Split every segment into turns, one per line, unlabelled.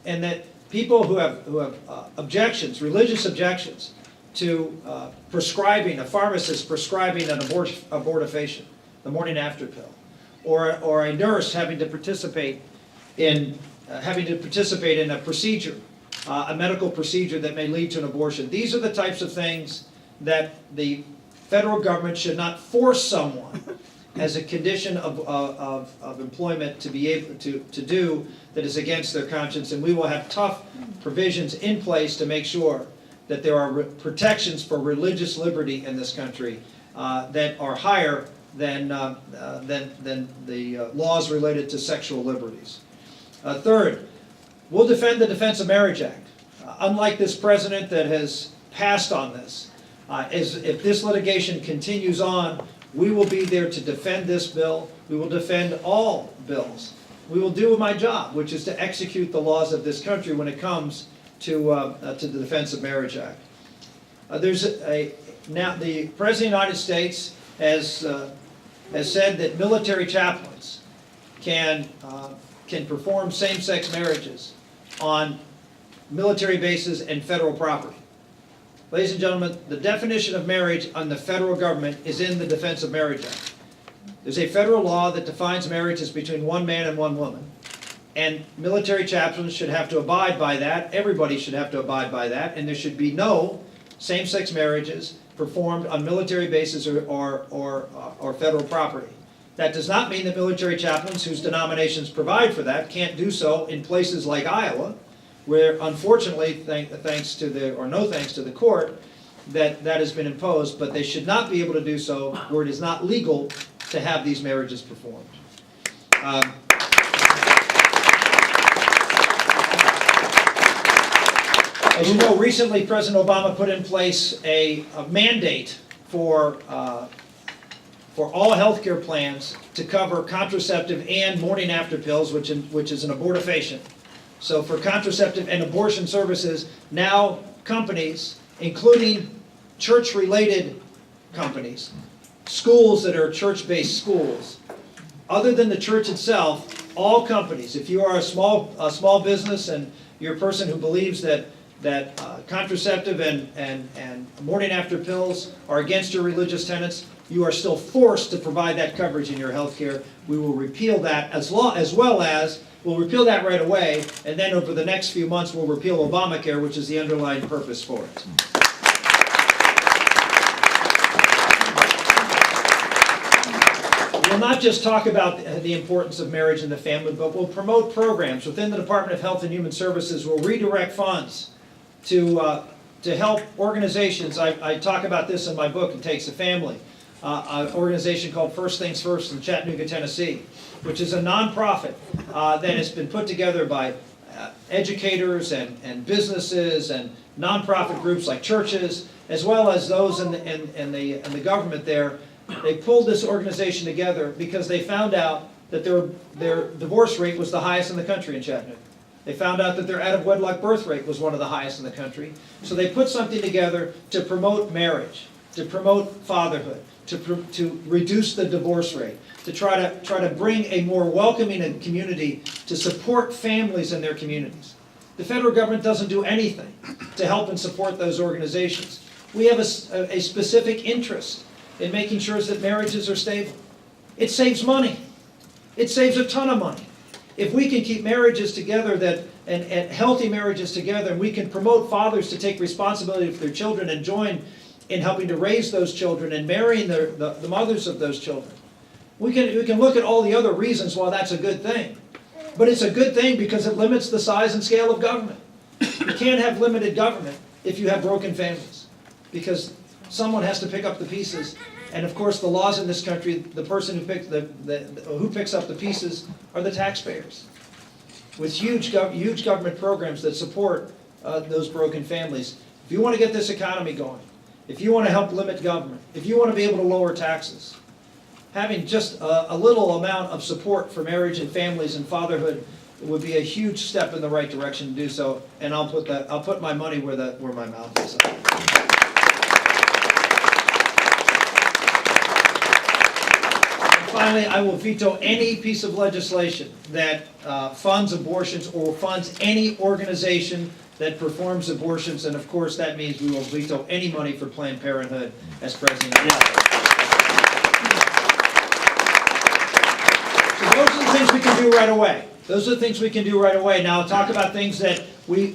and that people who have objections, religious objections, to prescribing, a pharmacist prescribing an abortifacient, the morning after pill, or a nurse having to participate in a procedure, a medical procedure that may lead to an abortion. These are the types of things that the federal government should not force someone as a condition of employment to be able to do that is against their conscience, and we will have tough provisions in place to make sure that there are protections for religious liberty in this country that are higher than the laws related to sexual liberties. Third, we'll defend the Defense of Marriage Act. Unlike this president that has passed on this, if this litigation continues on, we will be there to defend this bill. We will defend all bills. We will do my job, which is to execute the laws of this country when it comes to the Defense of Marriage Act. Now the President of the United States has said that military chaplains can perform same-sex marriages on military bases and federal property. Ladies and gentlemen, the definition of marriage on the federal government is in the Defense of Marriage Act. There's a federal law that defines marriage as between one man and one woman. And military chaplains should have to abide by that. Everybody should have to abide by that. And there should be no same-sex marriages performed on military bases or federal property. That does not mean that military chaplains whose denominations provide for that can't do so in places like Iowa, where unfortunately, thanks to the court, that has been imposed, but they should not be able to do so where it is not legal to have these marriages performed. As you know, recently President Obama put in place a mandate for all health care plans to cover contraceptive and morning after pills, which is an abortifacient. So for contraceptive and abortion services, now companies, including church-related companies, schools that are church-based schools, other than the church itself, all companies, if you are a small business and you're a person who believes that contraceptive and morning after pills are against your religious tenets, you are still forced to provide that coverage in your health care. We will repeal that we'll repeal that right away, and then over the next few months we'll repeal Obamacare, which is the underlying purpose for it. We'll not just talk about the importance of marriage and the family, but we'll promote programs within the Department of Health and Human Services. We'll redirect funds to help organizations. I talk about this in my book, It Takes a Family, an organization called First Things First in Chattanooga, Tennessee, which is a nonprofit that has been put together by educators and businesses and nonprofit groups like churches, as well as those in the government there. They pulled this organization together because they found out that their divorce rate was the highest in the country in Chattanooga. They found out that their out-of-wedlock birth rate was one of the highest in the country. So they put something together to promote marriage, to promote fatherhood, to reduce the divorce rate, to try to bring a more welcoming community to support families in their communities. The federal government doesn't do anything to help and support those organizations. We have a specific interest in making sure that marriages are stable. It saves money. It saves a ton of money. If we can keep marriages together and healthy marriages together, and we can promote fathers to take responsibility for their children and join in helping to raise those children and marrying the mothers of those children. We can look at all the other reasons why that's a good thing. But it's a good thing because it limits the size and scale of government. You can't have limited government if you have broken families, because someone has to pick up the pieces. And of course, the laws in this country, the person who picks up the pieces are the taxpayers, with huge government programs that support those broken families. If you want to get this economy going, if you want to help limit government, if you want to be able to lower taxes, having just a little amount of support for marriage and families and fatherhood would be a huge step in the right direction to do so. And I'll put my money where my mouth is. Finally, I will veto any piece of legislation that funds abortions or funds any organization that performs abortions, and of course, that means we will veto any money for Planned Parenthood as president. So those are the things we can do right away. Those are the things we can do right away. Now, I'll talk about things that we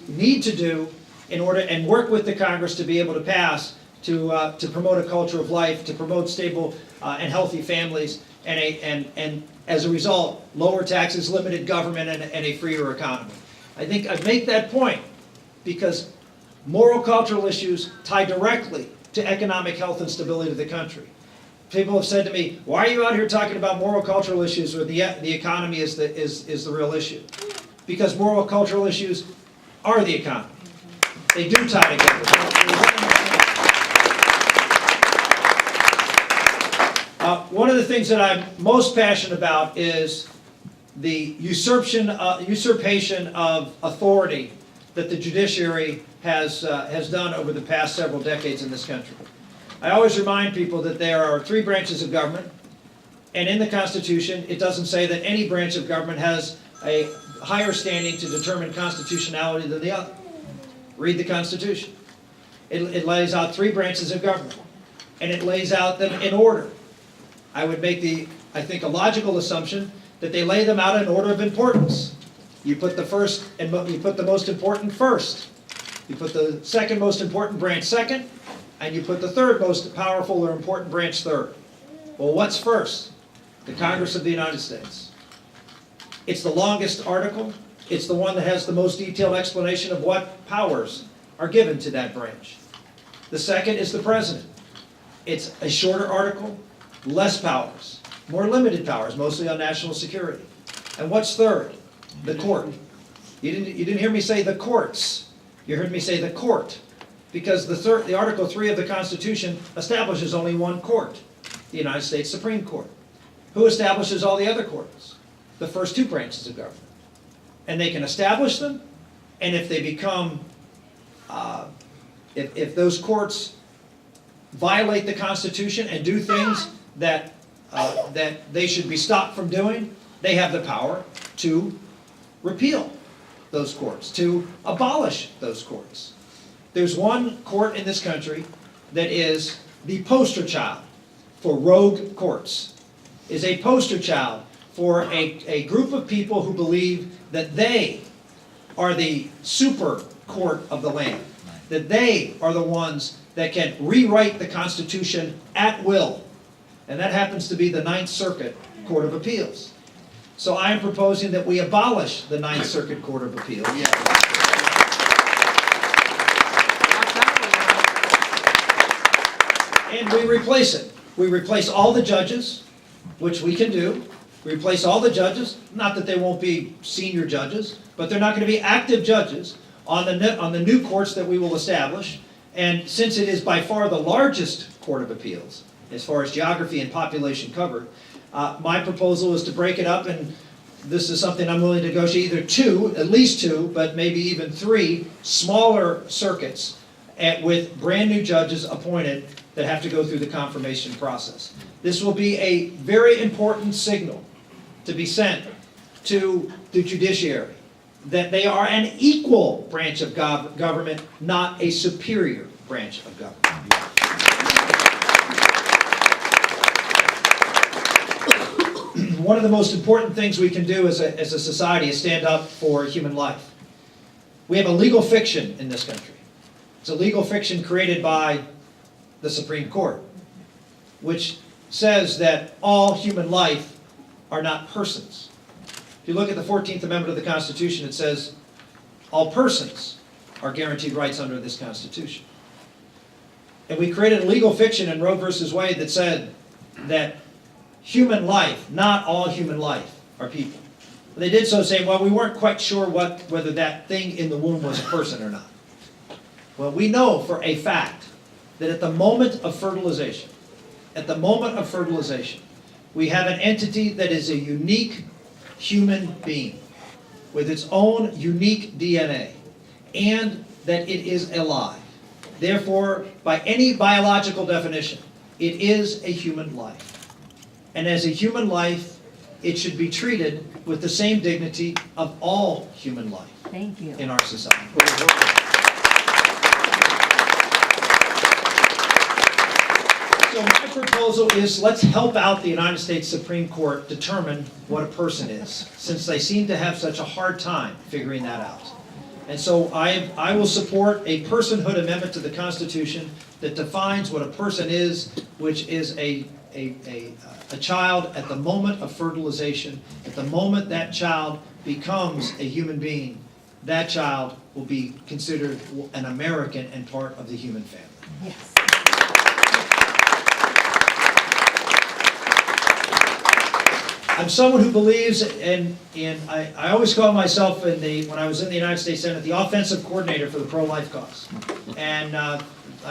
need to do in order, and work with the Congress to be able to pass to promote a culture of life, to promote stable and healthy families, and as a result, lower taxes, limited government, and a freer economy. I think I make that point because moral cultural issues tie directly to economic health and stability of the country. People have said to me, why are you out here talking about moral cultural issues where the economy is the real issue? Because moral cultural issues are the economy. They do tie together. One of the things that I'm most passionate about is the usurpation of authority that the judiciary has done over the past several decades in this country. I always remind people that there are 3 branches of government, and in the Constitution, it doesn't say that any branch of government has a higher standing to determine constitutionality than the other. Read the Constitution. It lays out 3 branches of government, and it lays out them in order. I would make I think, a logical assumption that they lay them out in order of importance. You put the first, and you put the most important first. You put the second most important branch second, and you put the third most powerful or important branch third. Well, what's first? The Congress of the United States. It's the longest article. It's the one that has the most detailed explanation of what powers are given to that branch. The second is the President. It's a shorter article, less powers, more limited powers, mostly on national security. And what's third? The court. You didn't hear me say the courts. You heard me say the court. Because the Article 3 of the Constitution establishes only one court, the United States Supreme Court. Who establishes all the other courts? The first 2 branches of government. And they can establish them, and if they become, if those courts violate the Constitution and do things that they should be stopped from doing, they have the power to repeal those courts, to abolish those courts. There's one court in this country that is the poster child for rogue courts, is a poster child for a group of people who believe that they are the super court of the land, that they are the ones that can rewrite the Constitution at will. And that happens to be the Ninth Circuit Court of Appeals. So I am proposing that we abolish the Ninth Circuit Court of Appeals. And we replace it. We replace all the judges, which we can do. We replace all the judges, not that they won't be senior judges, but they're not going to be active judges on the new courts that we will establish. And since it is by far the largest Court of Appeals, as far as geography and population covered, my proposal is to break it up, and this is something I'm willing to negotiate, either 2, at least 2, but maybe even 3 smaller circuits with brand new judges appointed that have to go through the confirmation process. This will be a very important signal to be sent to the judiciary that they are an equal branch of government, not a superior branch of government. One of the most important things we can do as a society is stand up for human life. We have a legal fiction in this country. It's a legal fiction created by the Supreme Court, which says that all human life are not persons. If you look at the 14th Amendment of the Constitution, it says all persons are guaranteed rights under this Constitution. And we created a legal fiction in Roe v. Wade that said that human life, not all human life, are people. And they did so saying, well, we weren't quite sure whether that thing in the womb was a person or not. Well, we know for a fact that at the moment of fertilization, we have an entity that is a unique human being with its own unique DNA, and that it is alive. Therefore, by any biological definition, it is a human life. And as a human life, it should be treated with the same dignity of all human life.
Thank you.
In our society. So my proposal is, let's help out the United States Supreme Court determine what a person is, since they seem to have such a hard time figuring that out. And so I will support a personhood amendment to the Constitution that defines what a person is, which is a child at the moment of fertilization. At the moment that child becomes a human being, that child will be considered an American and part of the human family.
Yes.
I'm someone who believes I always call myself, when I was in the United States Senate, the offensive coordinator for the pro-life cause. And I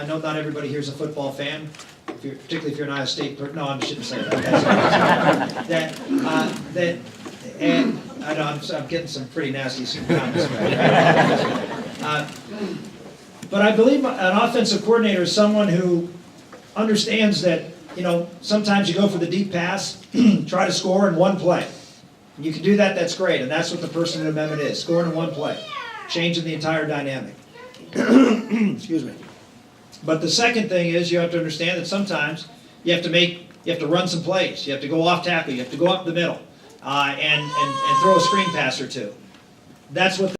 know not everybody here is a football fan, particularly if you're an Iowa State person. No, I shouldn't say that. And I know I'm getting some pretty nasty comments. But I believe an offensive coordinator is someone who understands that, sometimes you go for the deep pass, try to score in one play. And you can do that, that's great, and that's what the personhood amendment is, scoring in one play, changing the entire dynamic. Excuse me. But the second thing is you have to understand that sometimes you have to run some plays, you have to go off tackle, you have to go up the middle, and throw a screen pass or two. That's what